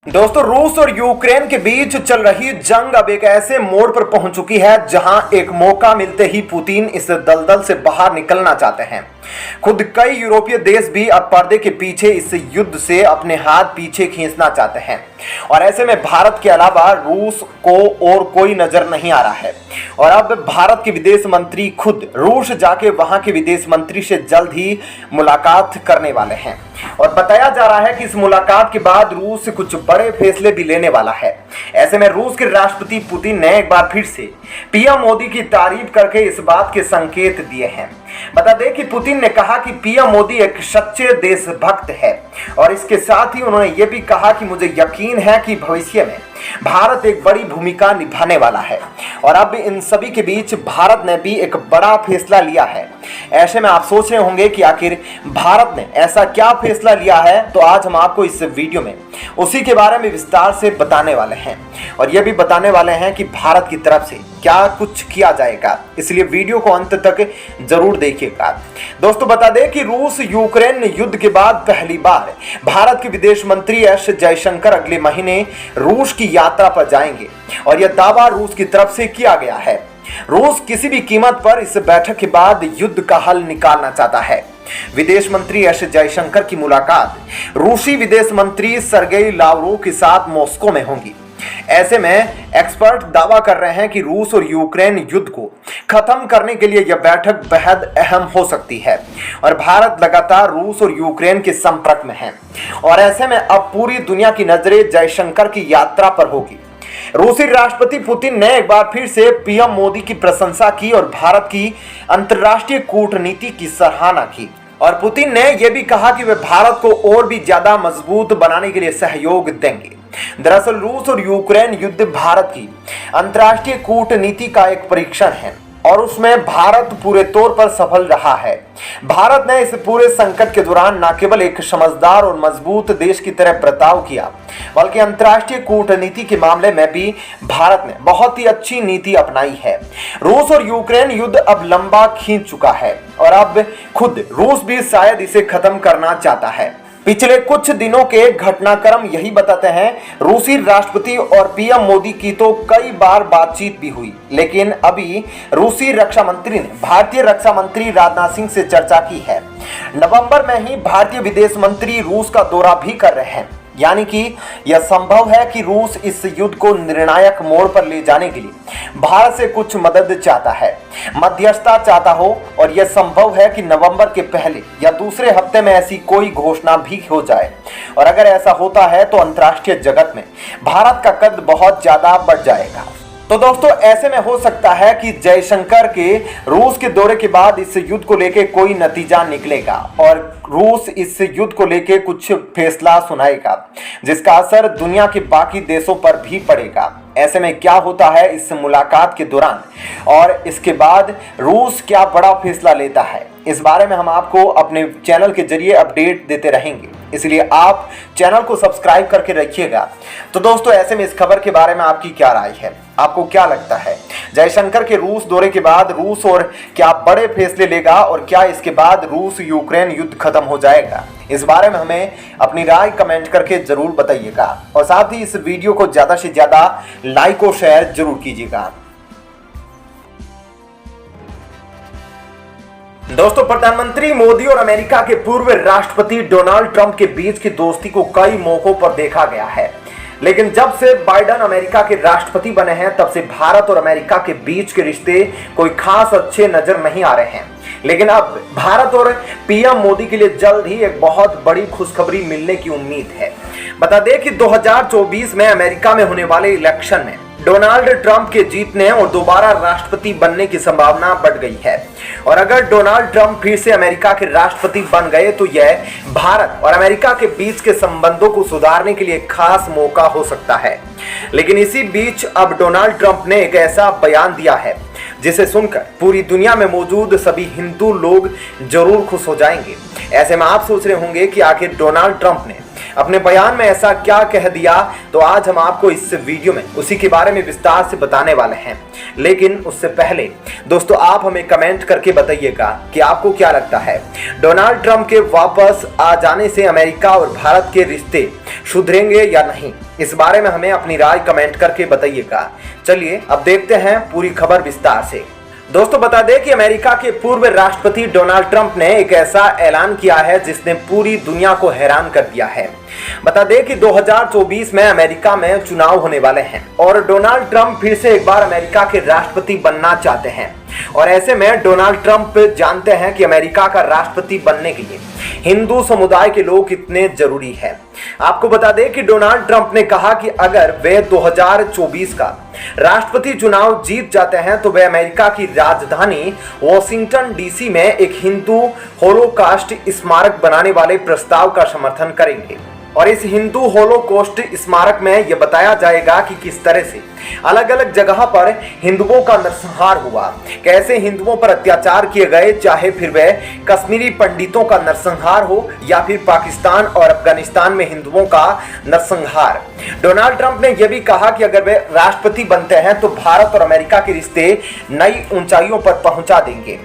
दोस्तों, रूस और यूक्रेन के बीच चल रही जंग अब एक ऐसे मोड़ पर पहुंच चुकी है जहां एक मौका मिलते ही पुतिन इस दलदल से बाहर निकलना चाहते हैं। खुद कई यूरोपीय देश भी अब पर्दे के पीछे इस युद्ध से अपने हाथ पीछे खींचना चाहते हैं और ऐसे में भारत के अलावा रूस को और कोई नजर नहीं आ रहा है। और अब भारत के विदेश मंत्री खुद रूस जाके वहां के विदेश मंत्री से जल्द ही मुलाकात करने वाले हैं और बताया जा रहा है कि इस मुलाकात के बाद रूस कुछ बड़े फैसले भी लेने वाला है। ऐसे में रूस के राष्ट्रपति पुतिन ने एक बार फिर से पीएम मोदी की तारीफ करके इस बात के संकेत दिए हैं। बता दें कि पुतिन ने कहा कि पीएम मोदी एक सच्चे देशभक्त है और इसके साथ ही उन्होंने ये भी कहा कि मुझे यकीन है कि भविष्य में भारत एक बड़ी भूमिका निभाने वाला है। और अब इन सभी के बीच भारत ने भी एक बड़ा फैसला लिया है। ऐसे में आप सोच रहे होंगे कि आखिर भारत ने ऐसा क्या फैसला लिया है, तो आज हम आपको इस वीडियो में उसी के बारे में विस्तार से बताने वाले हैं और यह भी बताने वाले हैं कि भारत की तरफ से क्या कुछ किया जाएगा, इसलिए वीडियो को अंत तक जरूर देखिएगा। दोस्तों, बता दें कि रूस यूक्रेन युद्ध के बाद पहली बार भारत के विदेश मंत्री एस जयशंकर अगले महीने रूस की यात्रा पर जाएंगे और यह दावा रूस की तरफ से किया गया है। रूस किसी भी कीमत पर इस बैठक के बाद युद्ध का हल निकालना चाहता है। विदेश मंत्री एस जयशंकर की मुलाकात रूसी विदेश मंत्री सर्गेई लावरोव के साथ मॉस्को में होगी। ऐसे में एक्सपर्ट दावा कर रहे हैं कि रूस और यूक्रेन युद्ध को खत्म करने के लिए यह बैठक बेहद अहम हो सकती है और भारत लगातार रूस और यूक्रेन के संपर्क में है और ऐसे में अब पूरी दुनिया की नजरें जयशंकर की यात्रा पर होगी। रूसी राष्ट्रपति पुतिन ने एक बार फिर से पीएम मोदी की प्रशंसा की और भारत की अंतर्राष्ट्रीय कूटनीति की सराहना की और पुतिन ने यह भी कहा कि वे भारत को और भी ज्यादा मजबूत बनाने के लिए सहयोग देंगे। दरअसल रूस और यूक्रेन युद्ध भारत की अंतर्राष्ट्रीय कूटनीति का एक परीक्षण है और उसमें भारत पूरे तौर पर सफल रहा है। भारत ने इस पूरे संकट के दौरान न केवल एक समझदार और मजबूत देश की तरह बर्ताव किया, बल्कि अंतर्राष्ट्रीय कूटनीति के मामले में भी भारत ने बहुत ही अच्छी नीति अपनाई है। रूस और यूक्रेन युद्ध अब लंबा खींच चुका है और अब खुद रूस भी शायद इसे खत्म करना चाहता है। पिछले कुछ दिनों के घटनाक्रम यही बताते हैं। रूसी राष्ट्रपति और पीएम मोदी की तो कई बार बातचीत भी हुई, लेकिन अभी रूसी रक्षा मंत्री ने भारतीय रक्षा मंत्री राजनाथ सिंह से चर्चा की है। नवंबर में ही भारतीय विदेश मंत्री रूस का दौरा भी कर रहे हैं, यानी कि यह संभव है कि रूस इस युद्ध को निर्णायक मोड़ पर ले जाने के लिए भारत से कुछ मदद चाहता है, मध्यस्थता चाहता हो और यह संभव है कि नवंबर के पहले या दूसरे हफ्ते में ऐसी कोई घोषणा भी हो जाए। और अगर ऐसा होता है तो अंतर्राष्ट्रीय जगत में भारत का कद बहुत ज्यादा बढ़ जाएगा। तो दोस्तों, ऐसे में हो सकता है कि जयशंकर के रूस के दौरे के बाद इस युद्ध को लेकर कोई नतीजा निकलेगा और रूस इस युद्ध को लेकर कुछ फैसला सुनाएगा जिसका असर दुनिया के बाकी देशों पर भी पड़ेगा। ऐसे में क्या होता है इस मुलाकात के दौरान और इसके बाद रूस क्या बड़ा फैसला लेता है, इस बारे में हम आपको अपने चैनल के जरिए अपडेट देते रहेंगे, इसलिए आप चैनल को सब्सक्राइब करके रखिएगा। तो दोस्तों, ऐसे में इस खबर के बारे में आपकी क्या राय है, आपको क्या लगता है जयशंकर के रूस दौरे के बाद रूस और क्या बड़े फैसले लेगा और क्या इसके बाद रूस यूक्रेन युद्ध खत्म हो जाएगा? इस बारे में हमें अपनी राय कमेंट करके जरूर बताइएगा और साथ ही इस वीडियो को ज्यादा से ज्यादा लाइक और शेयर जरूर कीजिएगा। दोस्तों, प्रधानमंत्री मोदी और अमेरिका के पूर्व राष्ट्रपति डोनाल्ड ट्रंप के बीच की दोस्ती को कई मौकों पर देखा गया है, लेकिन जब से बाइडेन अमेरिका के राष्ट्रपति बने हैं तब से भारत और अमेरिका के बीच के रिश्ते कोई खास अच्छे नजर नहीं आ रहे हैं। लेकिन अब भारत और पीएम मोदी के लिए जल्द ही एक बहुत बड़ी खुशखबरी मिलने की उम्मीद है। बता दें कि 2024 में अमेरिका में होने वाले इलेक्शन में डोनाल्ड ट्रंप के जीतने और दोबारा राष्ट्रपति बनने की संभावना बढ़ गई है और अगर डोनाल्ड ट्रंप फिर से अमेरिका के राष्ट्रपति बन गए तो यह भारत और अमेरिका के बीच के संबंधों को सुधारने के लिए खास मौका हो सकता है। लेकिन इसी बीच अब डोनाल्ड ट्रंप ने एक ऐसा बयान दिया है जिसे सुनकर पूरी दुनिया में मौजूद सभी हिंदू लोग जरूर खुश हो जाएंगे। ऐसे में आप सोच रहे होंगे कि आखिर डोनाल्ड ट्रंप ने अपने बयान में ऐसा क्या कह दिया, तो आज हम आपको इस वीडियो में उसी के बारे में विस्तार से बताने वाले हैं। लेकिन उससे पहले दोस्तों, आप हमें कमेंट करके बताइएगा कि आपको क्या लगता है, डोनाल्ड ट्रंप के वापस आ जाने से अमेरिका और भारत के रिश्ते सुधरेंगे या नहीं। इस बारे में हमें अपनी राय कमेंट करके बताइएगा। चलिए अब देखते हैं पूरी खबर विस्तार से। दोस्तों, बता दें कि अमेरिका के पूर्व राष्ट्रपति डोनाल्ड ट्रंप ने एक ऐसा ऐलान किया है जिसने पूरी दुनिया को हैरान कर दिया है। बता दें कि 2024 में अमेरिका में चुनाव होने वाले हैं और डोनाल्ड ट्रंप फिर से एक बार अमेरिका के राष्ट्रपति बनना चाहते हैं। और ऐसे में डोनाल्ड ट्रंप जानते हैं कि अमेरिका का राष्ट्रपति बनने के लिए हिंदू समुदाय के लोग कितने जरूरी हैं। आपको बता दें कि डोनाल्ड ट्रंप ने कहा कि अगर वे 2024 का राष्ट्रपति चुनाव जीत जाते हैं तो वे अमेरिका की राजधानी वॉशिंगटन डीसी में एक हिंदू होलोकॉस्ट स्मारक बनाने वाले प्रस्ताव का समर्थन करेंगे। और इस हिंदू होलोकॉस्ट स्मारक में यह बताया जाएगा कि किस तरह से अलग अलग जगह पर हिंदुओं का नरसंहार हुआ, कैसे हिंदुओं पर अत्याचार किए गए, चाहे फिर वे कश्मीरी पंडितों का नरसंहार हो या फिर पाकिस्तान और अफगानिस्तान में हिंदुओं का नरसंहार। डोनाल्ड ट्रंप ने यह भी कहा कि अगर वे राष्ट्रपति बनते हैं तो भारत और अमेरिका के रिश्ते नई ऊंचाइयों पर पहुंचा देंगे।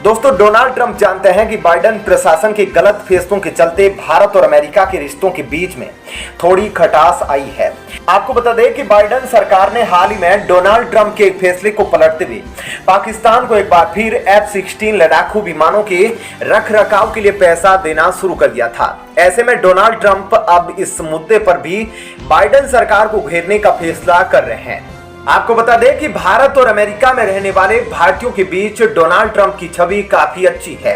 दोस्तों, डोनाल्ड ट्रंप जानते हैं कि बाइडेन प्रशासन के गलत फैसलों के चलते भारत और अमेरिका के रिश्तों के बीच में थोड़ी खटास आई है। आपको बता दें कि बाइडेन सरकार ने हाल ही में डोनाल्ड ट्रंप के एक फैसले को पलटते हुए पाकिस्तान को एक बार फिर F-16 लड़ाकू विमानों के रखरखाव के लिए पैसा देना शुरू कर दिया था। ऐसे में डोनाल्ड ट्रंप अब इस मुद्दे पर भी बाइडेन सरकार को घेरने का फैसला कर रहे हैं। आपको बता दें कि भारत और अमेरिका में रहने वाले भारतीयों के बीच डोनाल्ड ट्रंप की छवि काफी अच्छी है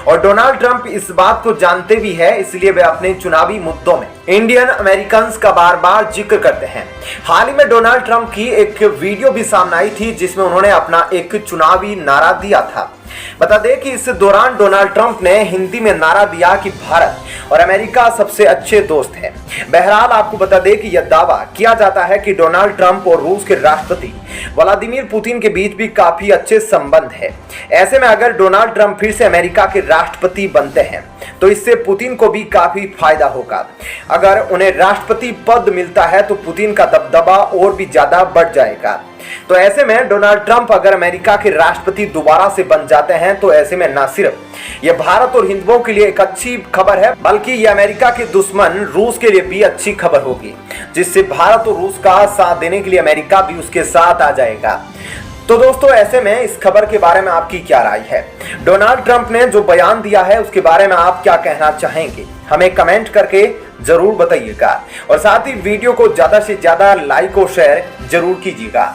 और डोनाल्ड ट्रंप इस बात को जानते भी है, इसलिए वे अपने चुनावी मुद्दों में इंडियन अमेरिकन्स का बार बार जिक्र करते हैं। हाल ही में डोनाल्ड ट्रंप की एक वीडियो भी सामने आई थी जिसमें उन्होंने अपना एक चुनावी नारा दिया था। बता दें कि इस दौरान डोनाल्ड ट्रंप ने हिंदी में नारा दिया कि भारत और अमेरिका सबसे अच्छे दोस्त हैं। बहरहाल आपको बता दें कि यह दावा किया जाता है कि डोनाल्ड ट्रंप और रूस के राष्ट्रपति व्लादिमीर पुतिन के बीच भी काफी अच्छे संबंध है। ऐसे में अगर डोनाल्ड ट्रंप फिर से अमेरिका के राष्ट्रपति बनते हैं तो इससे पुतिन को भी काफी फायदा होगा। अगर उन्हें राष्ट्रपति पद मिलता है तो पुतिन का दबदबा और भी ज्यादा बढ़ जाएगा। तो ऐसे में डोनाल्ड ट्रंप अगर अमेरिका के राष्ट्रपति दोबारा से बन जाते हैं तो ऐसे में न सिर्फ यह भारत और हिंदुओं के लिए एक अच्छी खबर है, बल्कि यह अमेरिका के दुश्मन रूस के लिए भी अच्छी खबर होगी, जिससे भारत और रूस का साथ देने के लिए अमेरिका भी उसके साथ आ जाएगा। तो दोस्तों, ऐसे में इस खबर के बारे में आपकी क्या राय है? डोनाल्ड ट्रंप ने जो बयान दिया है उसके बारे में आप क्या कहना चाहेंगे? हमें कमेंट करके जरूर बताइएगा और साथ ही वीडियो को ज्यादा से ज्यादा लाइक और शेयर जरूर कीजिएगा।